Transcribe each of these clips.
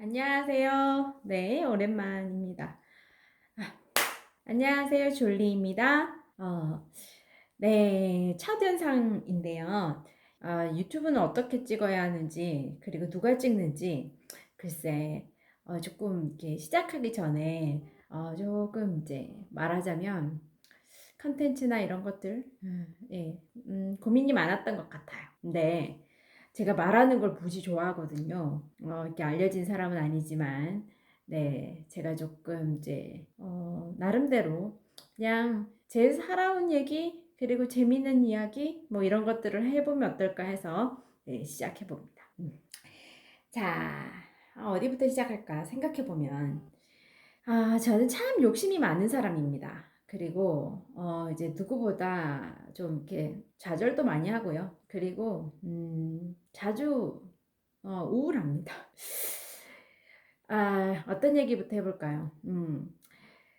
안녕하세요. 네, 오랜만입니다. 아, 안녕하세요. 졸리입니다. 네, 첫영상인데요. 유튜브는 어떻게 찍어야 하는지, 그리고 누가 찍는지, 글쎄, 조금 이렇게 시작하기 전에, 조금 이제 말하자면, 컨텐츠나 이런 것들, 예, 고민이 많았던 것 같아요. 근데, 제가 말하는 걸 무지 좋아하거든요. 이렇게 알려진 사람은 아니지만, 네, 제가 조금 이제, 나름대로 그냥 제 살아온 얘기, 그리고 재밌는 이야기, 뭐 이런 것들을 해보면 어떨까 해서, 네, 시작해봅니다. 자, 어디부터 시작할까 생각해보면, 저는 참 욕심이 많은 사람입니다. 그리고 이제 누구보다 좀 이렇게 좌절도 많이 하고요. 그리고 자주 우울합니다. 어떤 얘기부터 해볼까요?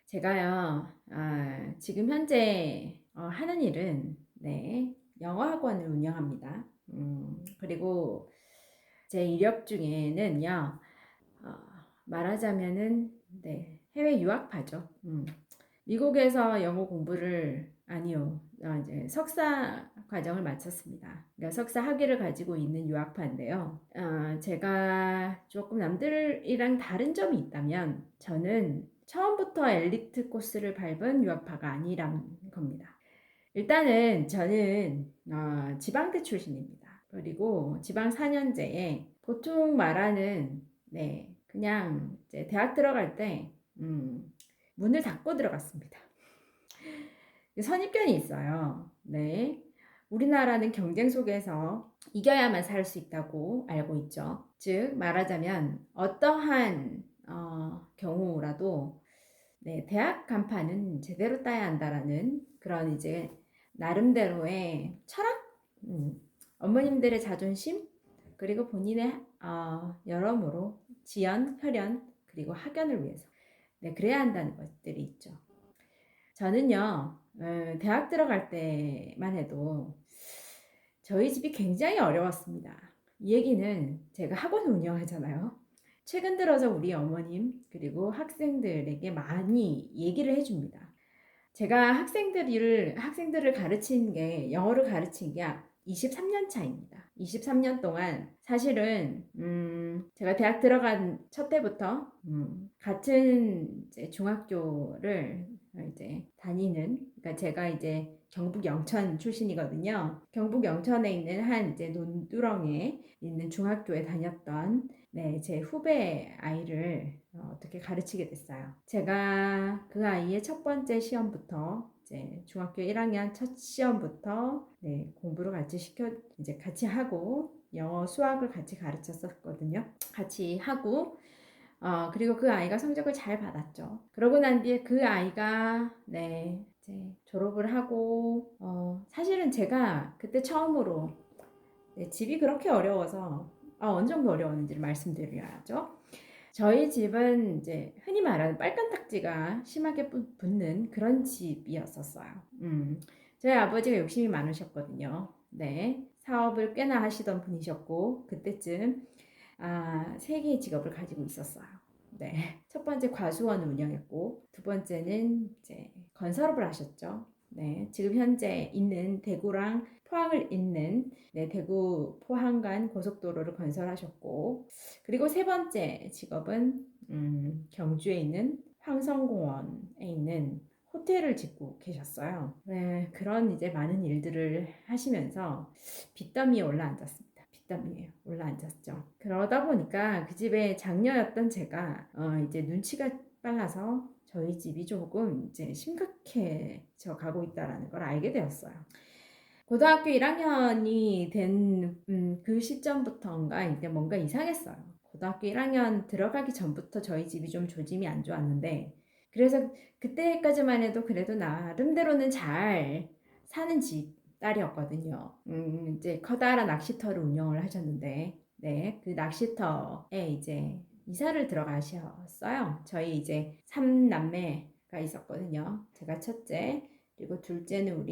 제가요, 지금 현재 하는 일은 네, 영어 학원을 운영합니다. 그리고 제 이력 중에는요, 어, 말하자면은 네, 해외 유학파죠. 미국에서 영어 공부를 아니요, 이제 석사 과정을 마쳤습니다. 그러니까 석사 학위를 가지고 있는 유학파인데요. 제가 조금 남들이랑 다른 점이 있다면 저는 처음부터 엘리트 코스를 밟은 유학파가 아니란 겁니다. 일단은 저는 지방대 출신입니다. 그리고 지방 4년제에 보통 말하는 네, 그냥 이제 대학 들어갈 때 문을 닫고 들어갔습니다. 선입견이 있어요. 네. 우리나라는 경쟁 속에서 이겨야만 살 수 있다고 알고 있죠. 즉 말하자면 어떠한 경우라도 네, 대학 간판은 제대로 따야 한다라는 그런 이제 나름대로의 철학, 어머님들의 자존심, 그리고 본인의 여러모로 지연, 혈연, 그리고 학연을 위해서 네, 그래야 한다는 것들이 있죠. 저는요, 대학 들어갈 때만 해도 저희 집이 굉장히 어려웠습니다. 이 얘기는 제가 학원 운영하잖아요. 최근 들어서 우리 어머님 그리고 학생들에게 많이 얘기를 해줍니다. 제가 학생들을 가르친 게 영어를 가르친 게 23년 차입니다. 23년 동안 사실은 제가 대학 들어간 첫 때부터 같은 이제 중학교를 이제 다니는, 그러니까 제가 이제 경북 영천 출신이거든요. 경북 영천에 있는 한 이제 논두렁에 있는 중학교에 다녔던 네, 제 후배 아이를 어떻게 가르치게 됐어요. 제가 그 아이의 첫 번째 시험부터 이제 중학교 1학년 첫 시험부터 네, 공부를 이제 같이 하고 영어 수학을 같이 가르쳤었거든요. 같이 하고 그리고 그 아이가 성적을 잘 받았죠. 그러고 난 뒤에 그 아이가 네, 이제 졸업을 하고 사실은 제가 그때 처음으로 네, 집이 그렇게 어려워서 어느 정도 어려웠는지를 말씀드려야죠. 저희 집은 이제 흔히 말하는 빨간 딱지가 심하게 붙는 그런 집이었었어요. 저희 아버지가 욕심이 많으셨거든요. 네, 사업을 꽤나 하시던 분이셨고 그때쯤 세 개의 직업을 가지고 있었어요. 네, 첫 번째 과수원을 운영했고 두 번째는 이제 건설업을 하셨죠. 네, 지금 현재 있는 대구랑 포항을 잇는 네, 대구 포항 간 고속도로를 건설하셨고 그리고 세 번째 직업은 경주에 있는 황성공원에 있는 호텔을 짓고 계셨어요. 네, 그런 이제 많은 일들을 하시면서 빚더미에 올라앉았습니다. 빚더미에 올라앉았죠. 그러다 보니까 그 집에 장녀였던 제가 이제 눈치가 빨라서 저희 집이 조금 이제 심각해져 가고 있다라는 걸 알게 되었어요. 고등학교 1학년이 된 그 시점부터인가 이제 뭔가 이상했어요. 고등학교 1학년 들어가기 전부터 저희 집이 좀 조짐이 안 좋았는데 그래서 그때까지만 해도 그래도 나름대로는 잘 사는 집 딸이었거든요. 이제 커다란 낚시터를 운영을 하셨는데 네, 그 낚시터에 이제 이사를 들어가셨어요. 저희 이제 3남매가 있었거든요. 제가 첫째, 그리고 둘째는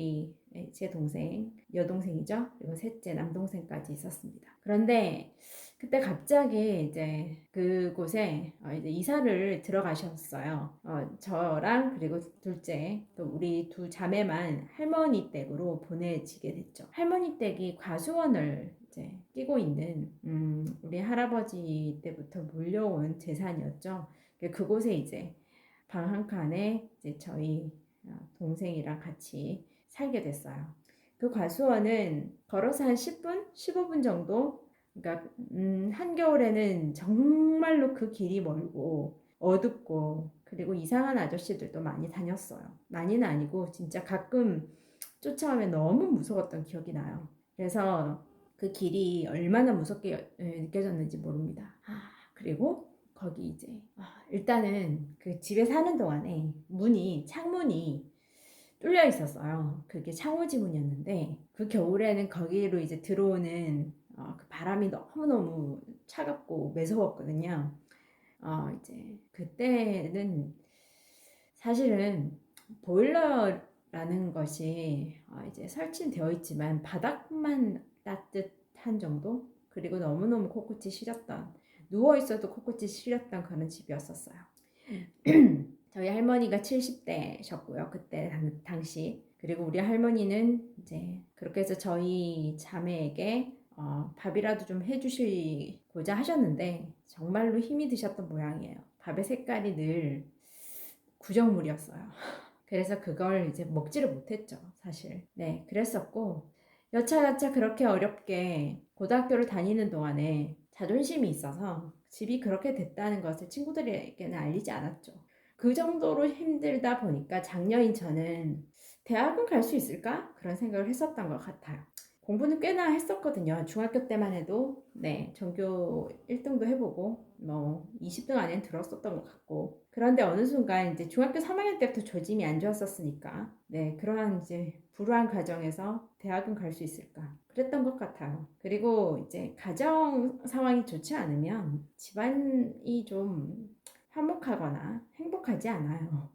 제 동생, 여동생이죠. 그리고 셋째 남동생까지 있었습니다. 그런데 그때 갑자기 이제 그곳에 이제 이사를 들어가셨어요. 저랑 그리고 둘째 또 우리 두 자매만 할머니 댁으로 보내지게 됐죠. 할머니 댁이 과수원을 이제 끼고 있는 우리 할아버지 때부터 물려온 재산이었죠. 그곳에 이제 방 한 칸에 이제 저희 동생이랑 같이 살게 됐어요. 그 과수원은 걸어서 한 10분, 15분 정도. 그러니까 한겨울에는 정말로 그 길이 멀고 어둡고 그리고 이상한 아저씨들도 많이 다녔어요. 많이는 아니고 진짜 가끔 쫓아오면 너무 무서웠던 기억이 나요. 그래서 그 길이 얼마나 무섭게 느껴졌는지 모릅니다. 그리고 거기 이제 일단은 그 집에 사는 동안에 창문이 뚫려 있었어요. 그게 창호지문이었는데 그 겨울에는 거기로 이제 들어오는 그 바람이 너무너무 차갑고 매서웠거든요. 이제 그때는 사실은 보일러라는 것이 이제 설치되어 있지만 바닥만 따뜻한 정도? 그리고 너무너무 코끝이 시렸던, 누워 있어도 코끝이 시렸던 그런 집이었었어요. 저희 할머니가 70대셨고요. 그때 당시. 그리고 우리 할머니는 이제 그렇게 해서 저희 자매에게 밥이라도 좀 해주시고자 하셨는데 정말로 힘이 드셨던 모양이에요. 밥의 색깔이 늘 구정물이었어요. 그래서 그걸 이제 먹지를 못했죠, 사실. 네, 그랬었고 여차여차 그렇게 어렵게 고등학교를 다니는 동안에 자존심이 있어서 집이 그렇게 됐다는 것을 친구들에게는 알리지 않았죠. 그 정도로 힘들다 보니까 장녀인 저는 대학은 갈 수 있을까? 그런 생각을 했었던 것 같아요. 공부는 꽤나 했었거든요. 중학교 때만 해도 네, 전교 1등도 해보고 뭐 20등 안에 들었었던 것 같고, 그런데 어느 순간 이제 중학교 3학년 때부터 조짐이 안 좋았었으니까 네, 그러한 이제 불우한 가정에서 대학은 갈 수 있을까? 그랬던 것 같아요. 그리고 이제 가정 상황이 좋지 않으면 집안이 좀 화목하거나 행복하지 않아요.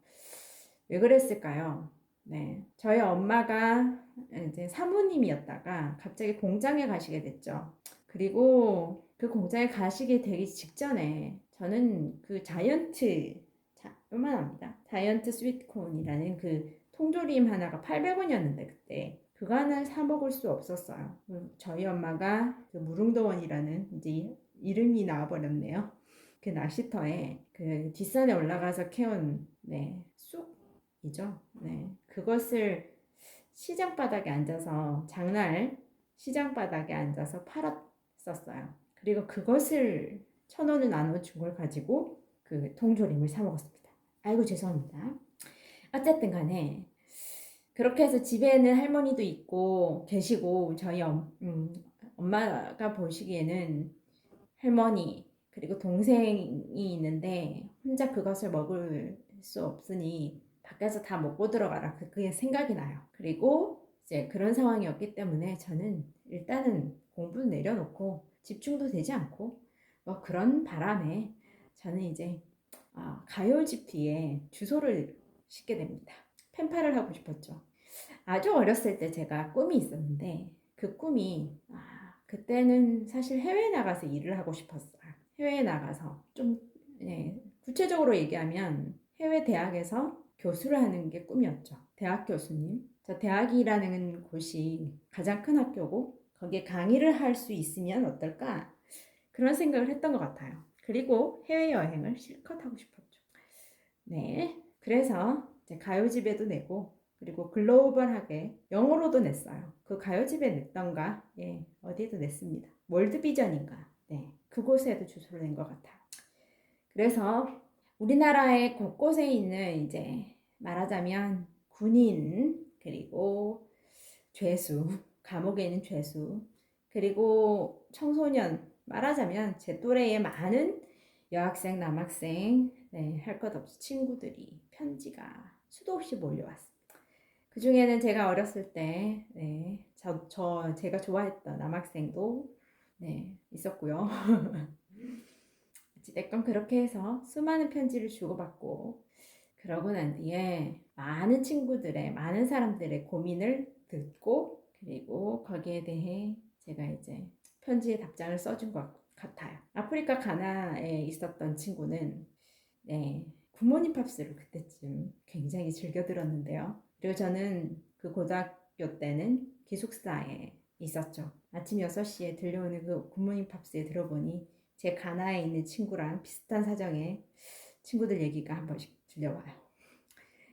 왜 그랬을까요? 네, 저희 엄마가 이제 사모님이었다가 갑자기 공장에 가시게 됐죠. 그리고 그 공장에 가시게 되기 직전에 저는 그 요만합니다. 자이언트 스위트콘이라는 그 통조림 하나가 800원이었는데 그때 그거 하나를 사 먹을 수 없었어요. 저희 엄마가 그 무릉도원이라는 이제 이름이 나와버렸네요. 그 낚시터에 그 뒷산에 올라가서 캐온 네, 쑥이죠. 네, 그것을 시장 바닥에 앉아서 장날 시장 바닥에 앉아서 팔았었어요. 그리고 그것을 1,000원을 나눠준 걸 가지고 그 통조림을 사 먹었습니다. 아이고 죄송합니다. 어쨌든 간에 그렇게 해서 집에는 할머니도 있고 계시고 저희 엄마가 보시기에는 할머니 그리고 동생이 있는데 혼자 그것을 먹을 수 없으니 밖에서 다 먹고 들어가라, 그게 생각이 나요. 그리고 이제 그런 상황이었기 때문에 저는 일단은 공부는 내려놓고 집중도 되지 않고 뭐 그런 바람에 저는 이제 가요집티에 주소를 싣게 됩니다. 펜팔을 하고 싶었죠. 아주 어렸을 때 제가 꿈이 있었는데 그 꿈이 그때는 사실 해외에 나가서 일을 하고 싶었어요. 해외에 나가서 좀 구체적으로 얘기하면 해외 대학에서 교수를 하는 게 꿈이었죠. 대학 교수님. 저 대학이라는 곳이 가장 큰 학교고 거기에 강의를 할 수 있으면 어떨까? 그런 생각을 했던 것 같아요. 그리고 해외여행을 실컷 하고 싶었죠. 네. 그래서 이제 가요집에도 내고 그리고 글로벌하게 영어로도 냈어요. 그 가요집에 냈던가 어디에도 냈습니다. 월드비전인가 네, 그곳에도 주소를 낸 것 같아요. 그래서 우리나라의 곳곳에 있는 이제 말하자면 군인 그리고 죄수, 감옥에 있는 죄수 그리고 청소년, 말하자면 제 또래의 많은 여학생, 남학생 할 것 없이 친구들이 편지가 수도 없이 몰려왔습니다. 그 중에는 제가 어렸을 때 제가 좋아했던 남학생도 있었고요. 어찌됐건 그렇게 해서 수많은 편지를 주고받고 그러고 난 뒤에 많은 사람들의 고민을 듣고 그리고 거기에 대해 제가 이제 편지에 답장을 써준 것 같아요. 아프리카 가나에 있었던 친구는 네, 굿모닝 팝스를 그때쯤 굉장히 즐겨 들었는데요. 그리고 저는 그 고등학교 때는 기숙사에 있었죠. 아침 6시에 들려오는 그 굿모닝 팝스에 들어보니 제 가나에 있는 친구랑 비슷한 사정의 친구들 얘기가 한 번씩 들려와요.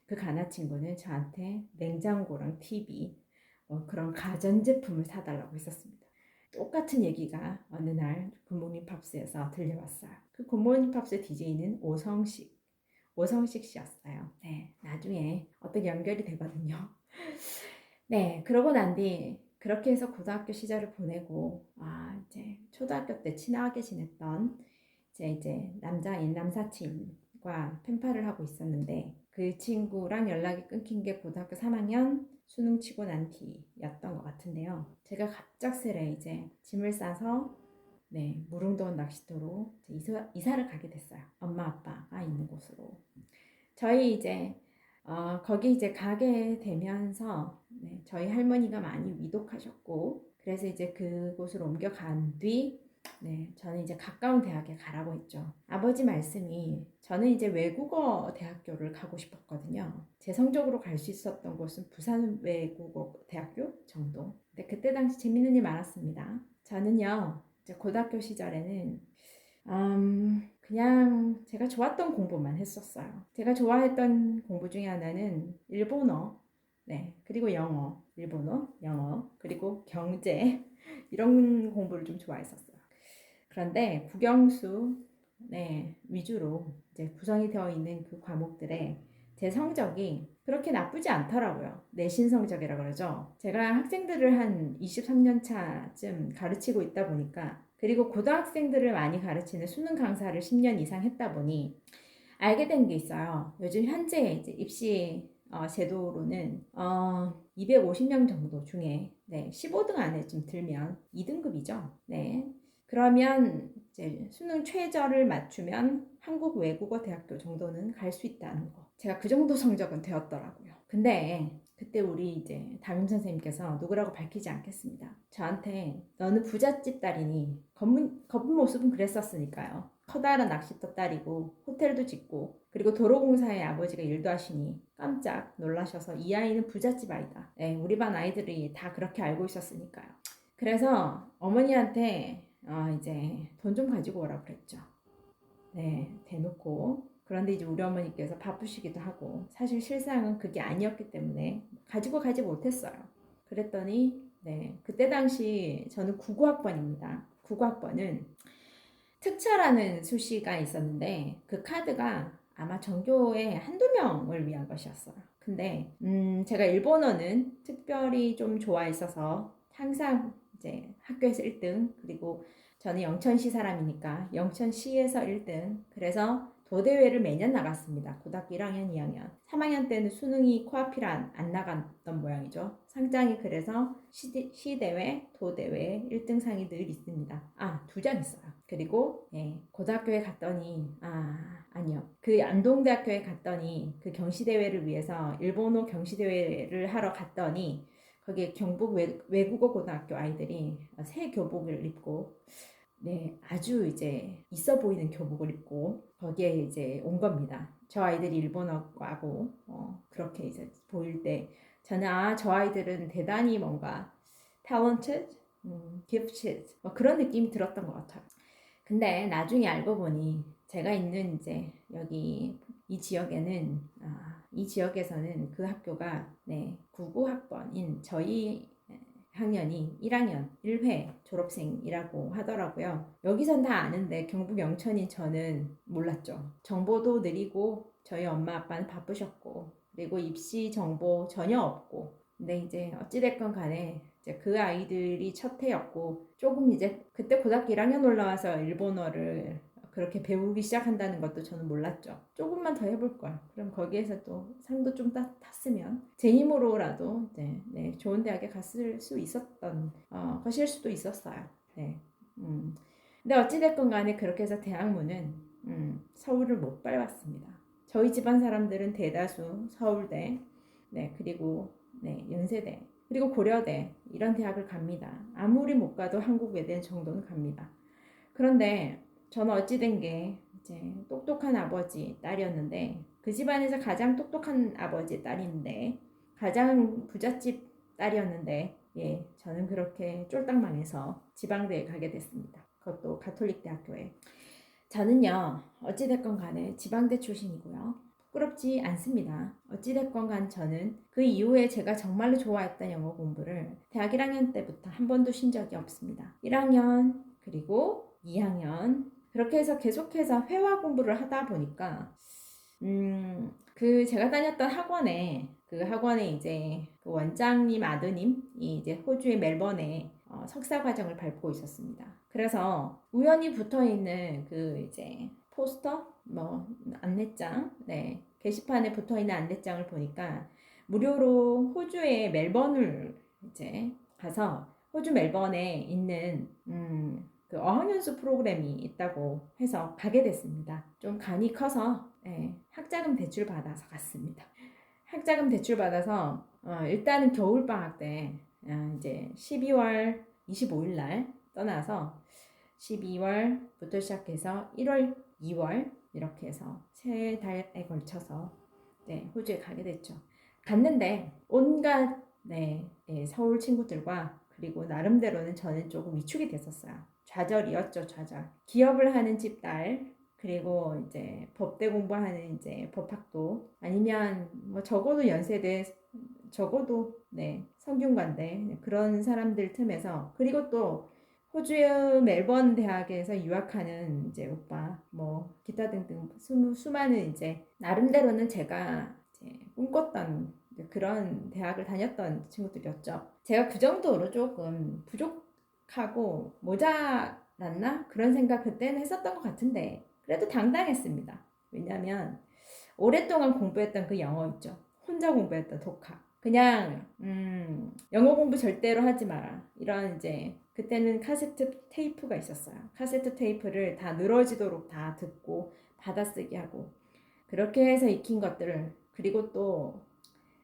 그 가나 친구는 저한테 냉장고랑 TV 그런 가전제품을 사달라고 했었습니다. 똑같은 얘기가 어느 날 굿모닝 팝스에서 들려왔어요. 그 굿모닝 팝스 DJ는 오성식 씨였어요. 네, 나중에 어떻게 연결이 되거든요. 네, 그러고 난 뒤 그렇게 해서 고등학교 시절을 보내고 이제 초등학교 때 친하게 지냈던 이제 남자인 남사친과 펜팔을 하고 있었는데 그 친구랑 연락이 끊긴 게 고등학교 3학년 수능 치고 난 뒤였던 것 같은데요. 제가 갑작스레 이제 짐을 싸서 네, 무릉도원 낚시터로 이사를 가게 됐어요. 엄마 아빠가 있는 곳으로. 저희 이제 거기 이제 가게 되면서 네, 저희 할머니가 많이 위독하셨고 그래서 이제 그곳으로 옮겨간 뒤 네, 저는 이제 가까운 대학에 가라고 했죠. 아버지 말씀이 저는 이제 외국어 대학교를 가고 싶었거든요. 제 성적으로 갈 수 있었던 곳은 부산 외국어 대학교 정도. 근데 그때 당시 재밌는 일 많았습니다. 저는요, 이제 고등학교 시절에는 그냥 제가 좋았던 공부만 했었어요. 제가 좋아했던 공부 중에 하나는 일본어, 네, 그리고 영어, 일본어, 영어, 그리고 경제 이런 공부를 좀 좋아했었어요. 그런데 국영수 네, 위주로 이제 구성이 되어 있는 그 과목들에 제 성적이 그렇게 나쁘지 않더라고요. 내신 성적이라 그러죠. 제가 학생들을 한 23년 차쯤 가르치고 있다 보니까 그리고 고등학생들을 많이 가르치는 수능 강사를 10년 이상 했다 보니 알게 된 게 있어요. 요즘 현재 이제 입시 제도로는 250명 정도 중에 네, 15등 안에 좀 들면 2등급이죠. 네. 그러면 이제 수능 최저를 맞추면 한국 외국어 대학교 정도는 갈 수 있다는 거. 제가 그 정도 성적은 되었더라고요. 근데 그때 우리 이제 담임 선생님께서 누구라고 밝히지 않겠습니다. 저한테 너는 부잣집 딸이니 겉은 모습은 그랬었으니까요. 커다란 낚시터 딸이고 호텔도 짓고 그리고 도로공사에 아버지가 일도 하시니 깜짝 놀라셔서 이 아이는 부잣집 아이다. 네, 우리 반 아이들이 다 그렇게 알고 있었으니까요. 그래서 어머니한테 이제 돈 좀 가지고 오라고 그랬죠. 네, 대놓고. 그런데 이제 우리 어머니께서 바쁘시기도 하고 사실 실상은 그게 아니었기 때문에 가지고 가지 못했어요. 그랬더니 네, 그때 당시 저는 99학번입니다. 99학번은 특차라는 수시가 있었는데 그 카드가 아마 전교에 한두 명을 위한 것이었어요. 근데 제가 일본어는 특별히 좀 좋아했어서 항상 이제 학교에서 1등 그리고 저는 영천시 사람이니까 영천시에서 1등 그래서 도대회를 매년 나갔습니다. 고등학교 1학년, 2학년. 3학년 때는 수능이 코앞이라 안 나갔던 모양이죠. 상장이 그래서 시대회, 도대회 1등상이 늘 있습니다. 두 장 있어요. 그리고 고등학교에 갔더니 아니요. 그 안동대학교에 갔더니 그 경시대회를 위해서 일본어 경시대회를 하러 갔더니 거기에 경북 외국어 고등학교 아이들이 새 교복을 입고 네, 아주 이제 있어 보이는 교복을 입고 거기에 이제 온 겁니다. 저 아이들이 일본어하고 그렇게 이제 보일 때 저는 저 아이들은 대단히 뭔가 talented, gifted 그런 느낌이 들었던 것 같아요. 근데 나중에 알고 보니 제가 있는 이제 여기 이 지역에는 이 지역에서는 그 학교가 네, 99학번인 저희 학년이 1학년 1회 졸업생이라고 하더라고요. 여기선 다 아는데 경북 영천인 저는 몰랐죠. 정보도 느리고 저희 엄마 아빠는 바쁘셨고 그리고 입시 정보 전혀 없고 근데 이제 어찌됐건 간에 이제 그 아이들이 첫 해였고 조금 이제 그때 고등학교 1학년 올라와서 일본어를 그렇게 배우기 시작한다는 것도 저는 몰랐죠. 조금만 더 해볼 걸. 그럼 거기에서 또 상도 좀 탔으면 제 힘으로라도 네, 좋은 대학에 갔을 수 있었던 것일 수도 있었어요. 네. 근데 어찌됐건 간에 그렇게 해서 대학문은 서울을 못 밟았습니다. 저희 집안 사람들은 대다수 서울대, 네, 그리고 네, 연세대, 그리고 고려대 이런 대학을 갑니다. 아무리 못 가도 한국 외대 정도는 갑니다. 그런데 저는 어찌된 게 이제 똑똑한 아버지 딸이었는데 그 집안에서 가장 똑똑한 아버지 딸인데 가장 부잣집 딸이었는데 예, 저는 그렇게 쫄딱 망해서 지방대에 가게 됐습니다. 그것도 가톨릭 대학교에. 저는요, 어찌됐건 간에 지방대 출신이고요. 부끄럽지 않습니다. 어찌됐건 간 저는 그 이후에 제가 정말로 좋아했던 영어 공부를 대학 1학년 때부터 한 번도 쉰 적이 없습니다. 1학년, 그리고 2학년. 그렇게 해서 계속해서 회화 공부를 하다 보니까, 그 제가 다녔던 학원에, 그 학원에 이제 그 원장님 아드님이 이제 호주의 멜번에 석사 과정을 밟고 있었습니다. 그래서 우연히 붙어 있는 그 이제 포스터, 뭐 안내장, 네, 게시판에 붙어 있는 안내장을 보니까 무료로 호주의 멜번을 이제 가서 호주 멜번에 있는 그 어학연수 프로그램이 있다고 해서 가게 됐습니다. 좀 간이 커서 네, 학자금 대출 받아서 갔습니다. 학자금 대출 받아서 일단은 겨울 방학 때 이제 12월 25일 날 떠나서 12월부터 시작해서 1월, 2월 이렇게 해서 세 달에 걸쳐서 네, 호주에 가게 됐죠. 갔는데 온갖 네, 서울 친구들과 그리고 나름대로는 저는 조금 위축이 됐었어요. 좌절이었죠, 좌절. 기업을 하는 집 딸, 그리고 이제 법대 공부하는 이제 법학도 아니면 뭐 적어도 연세대 적어도 네 성균관대 그런 사람들 틈에서 그리고 또 호주의 멜번 대학에서 유학하는 이제 오빠 뭐 기타 등등 수많은 이제 나름대로는 제가 이제 꿈꿨던 그런 대학을 다녔던 친구들이었죠. 제가 그 정도로 조금 부족하고 모자랐나 그런 생각 그때는 했었던 것 같은데 그래도 당당했습니다. 왜냐하면 오랫동안 공부했던 그 영어 있죠. 혼자 공부했던 독학. 그냥 영어 공부 절대로 하지 마라. 이런 이제 그때는 카세트 테이프가 있었어요. 카세트 테이프를 다 늘어지도록 다 듣고 받아쓰기 하고 그렇게 해서 익힌 것들을 그리고 또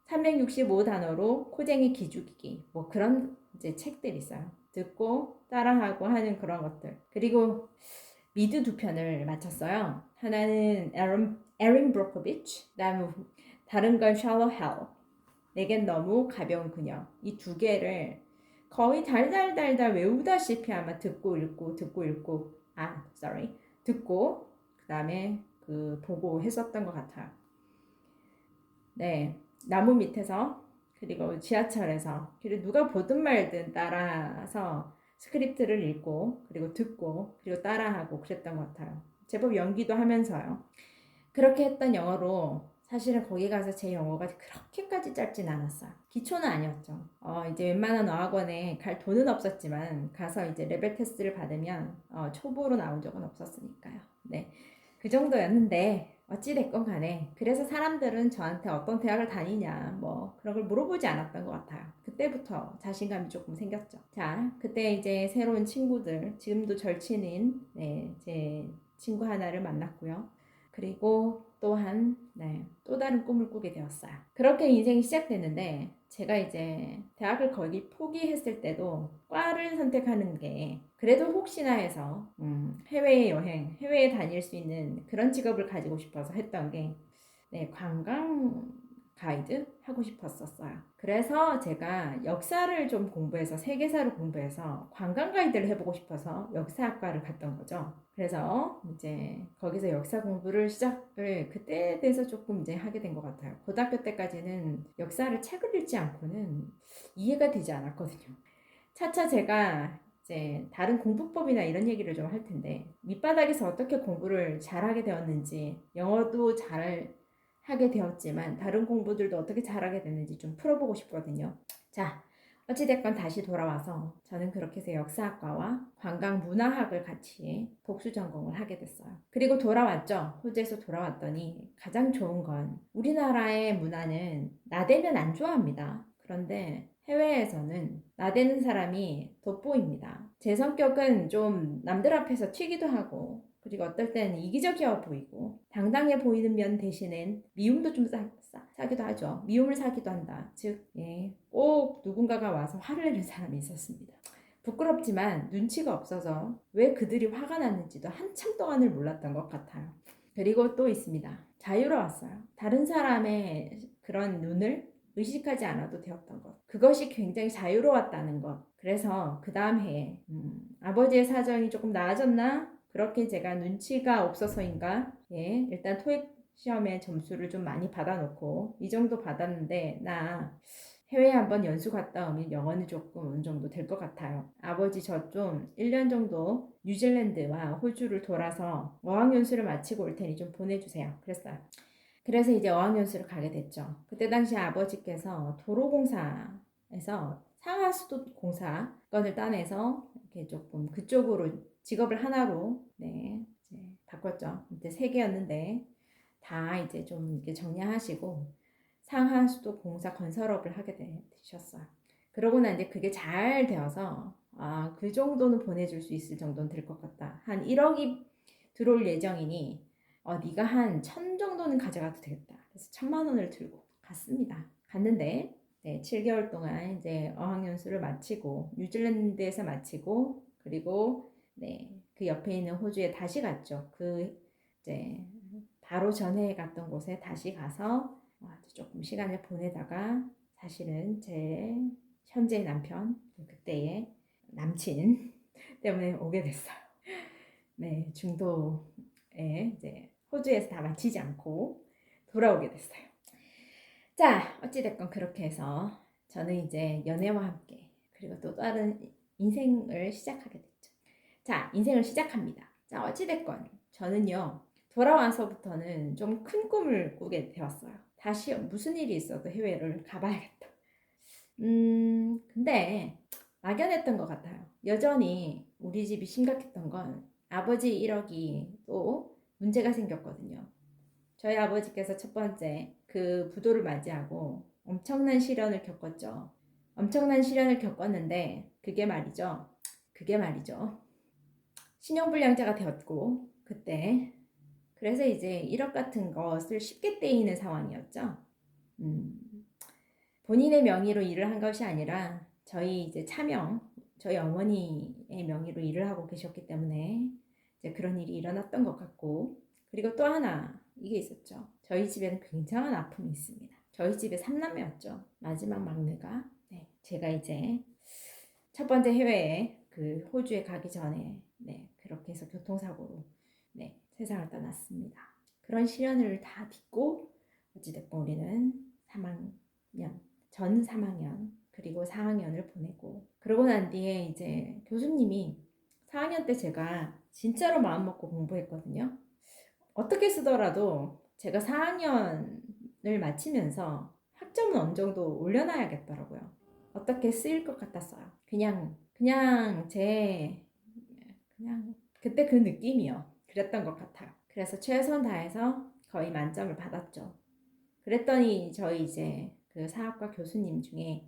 365단어로 코쟁이 기죽이기 뭐 그런 이제 책들이 있어요. 듣고 따라하고 하는 그런 것들. 그리고 미드 2편을 마쳤어요. 하나는 에린 브로코비치, 다른 건 샬로 헬. 내겐 너무 가벼운 그녀. 이 두 개를 거의 달달달달 외우다시피 아마 듣고 읽고 듣고 그 다음에 그 보고 했었던 것 같아요. 네, 나무 밑에서 그리고 지하철에서 그리고 누가 보든 말든 따라서 스크립트를 읽고 그리고 듣고 그리고 따라하고 그랬던 것 같아요. 제법 연기도 하면서요. 그렇게 했던 영어로 사실은 거기 가서 제 영어가 그렇게까지 짧진 않았어요. 기초는 아니었죠. 이제 웬만한 어학원에 갈 돈은 없었지만 가서 이제 레벨 테스트를 받으면 초보로 나온 적은 없었으니까요. 네, 그 정도였는데 어찌됐건 간에 그래서 사람들은 저한테 어떤 대학을 다니냐 뭐 그런 걸 물어보지 않았던 것 같아요. 그때부터 자신감이 조금 생겼죠. 자, 그때 이제 새로운 친구들 지금도 절친인 네, 제 친구 하나를 만났고요. 그리고 또한 네, 또 다른 꿈을 꾸게 되었어요. 그렇게 인생이 시작됐는데 제가 이제 대학을 거의 포기했을 때도 과를 선택하는 게 그래도 혹시나 해서 해외 여행, 해외에 다닐 수 있는 그런 직업을 가지고 싶어서 했던 게 네, 관광 가이드 하고 싶었었어요. 그래서 제가 역사를 좀 공부해서 세계사를 공부해서 관광 가이드를 해보고 싶어서 역사학과를 갔던 거죠. 그래서 이제 거기서 역사 공부를 시작을 그때에 대해서 조금 이제 하게 된 것 같아요. 고등학교 때까지는 역사를 책을 읽지 않고는 이해가 되지 않았거든요. 차차 제가 이제 다른 공부법이나 이런 얘기를 좀 할 텐데 밑바닥에서 어떻게 공부를 잘하게 되었는지 영어도 잘 하게 되었지만 다른 공부들도 어떻게 잘하게 됐는지 좀 풀어보고 싶거든요. 자, 어찌됐건 다시 돌아와서 저는 그렇게 해서 역사학과와 관광문화학을 같이 복수 전공을 하게 됐어요. 그리고 돌아왔죠. 호주에서 돌아왔더니 가장 좋은 건 우리나라의 문화는 나대면 안 좋아합니다. 그런데 해외에서는 나대는 사람이 돋보입니다. 제 성격은 좀 남들 앞에서 튀기도 하고 그리고 어떨 때는 이기적이어 보이고 당당해 보이는 면 대신엔 미움도 좀 사기도 하죠. 미움을 사기도 한다. 즉, 꼭 누군가가 와서 화를 내는 사람이 있었습니다. 부끄럽지만 눈치가 없어서 왜 그들이 화가 났는지도 한참 동안을 몰랐던 것 같아요. 그리고 또 있습니다. 자유로웠어요. 다른 사람의 그런 눈을 의식하지 않아도 되었던 것. 그것이 굉장히 자유로웠다는 것. 그래서 그 다음 해에 아버지의 사정이 조금 나아졌나? 그렇게 제가 눈치가 없어서인가? 예, 일단 토익 시험에 점수를 좀 많이 받아놓고 이 정도 받았는데 나 해외에 한번 연수 갔다 오면 영어는 조금 어느 정도 될 것 같아요. 아버지 저 좀 1년 정도 뉴질랜드와 호주를 돌아서 어학연수를 마치고 올 테니 좀 보내주세요. 그랬어요. 그래서 이제 어학연수를 가게 됐죠. 그때 당시 아버지께서 도로공사에서 상하수도 공사건을 따내서 이렇게 조금 그쪽으로 직업을 하나로 네, 이제 바꿨죠. 이제 세 개였는데 다 이제 좀 이렇게 정리하시고 상하수도 공사 건설업을 하게 되셨어요. 그러고 난 이제 그게 잘 되어서 그 정도는 보내줄 수 있을 정도는 될 것 같다. 한 1억이 들어올 예정이니 네가 한 1,000 정도는 가져가도 되겠다. 그래서 1,000만 원을 들고 갔습니다. 갔는데 네, 7개월 동안 이제 어학연수를 마치고 뉴질랜드에서 마치고 그리고 네, 그 옆에 있는 호주에 다시 갔죠. 그 이제 바로 전에 갔던 곳에 다시 가서 조금 시간을 보내다가 사실은 제 현재 남편 그때의 남친 때문에 오게 됐어요. 네, 중도에 이제 호주에서 다 마치지 않고 돌아오게 됐어요. 자, 어찌됐건 그렇게 해서 저는 이제 연애와 함께 그리고 또 다른 인생을 시작하게 됐죠. 자, 인생을 시작합니다. 자, 어찌됐건 저는요, 돌아와서부터는 좀 큰 꿈을 꾸게 되었어요. 다시 무슨 일이 있어도 해외를 가봐야겠다. 근데 막연했던 것 같아요. 여전히 우리 집이 심각했던 건 아버지 1억이 또 문제가 생겼거든요. 저희 아버지께서 첫 번째 그 부도를 맞이하고 엄청난 시련을 겪었죠. 엄청난 시련을 겪었는데 그게 말이죠. 신용불량자가 되었고 그때 그래서 이제 1억 같은 것을 쉽게 떼이는 상황이었죠. 본인의 명의로 일을 한 것이 아니라 저희 이제 저희 어머니의 명의로 일을 하고 계셨기 때문에 이제 그런 일이 일어났던 것 같고 그리고 또 하나 이게 있었죠. 저희 집에는 굉장한 아픔이 있습니다. 저희 집에 3남매였죠. 마지막 막내가 네, 제가 이제 첫 번째 해외에 그 호주에 가기 전에 네, 그렇게 해서 교통사고로 네, 세상을 떠났습니다. 그런 시련을 다 딛고 어찌됐건 우리는 3학년 전 3학년 그리고 4학년을 보내고 그러고 난 뒤에 이제 교수님이 4학년 때 제가 진짜로 마음먹고 공부했거든요. 어떻게 쓰더라도 제가 4학년을 마치면서 학점은 어느 정도 올려놔야겠더라고요. 어떻게 쓰일 것 같았어요. 그냥 그때 그 느낌이요. 그랬던 것 같아요. 그래서 최선 다해서 거의 만점을 받았죠. 그랬더니 저희 이제 그 사학과 교수님 중에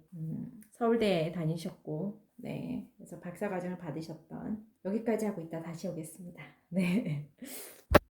서울대에 다니셨고 네 그래서 박사과정을 받으셨던 여기까지 하고 있다 다시 오겠습니다. 네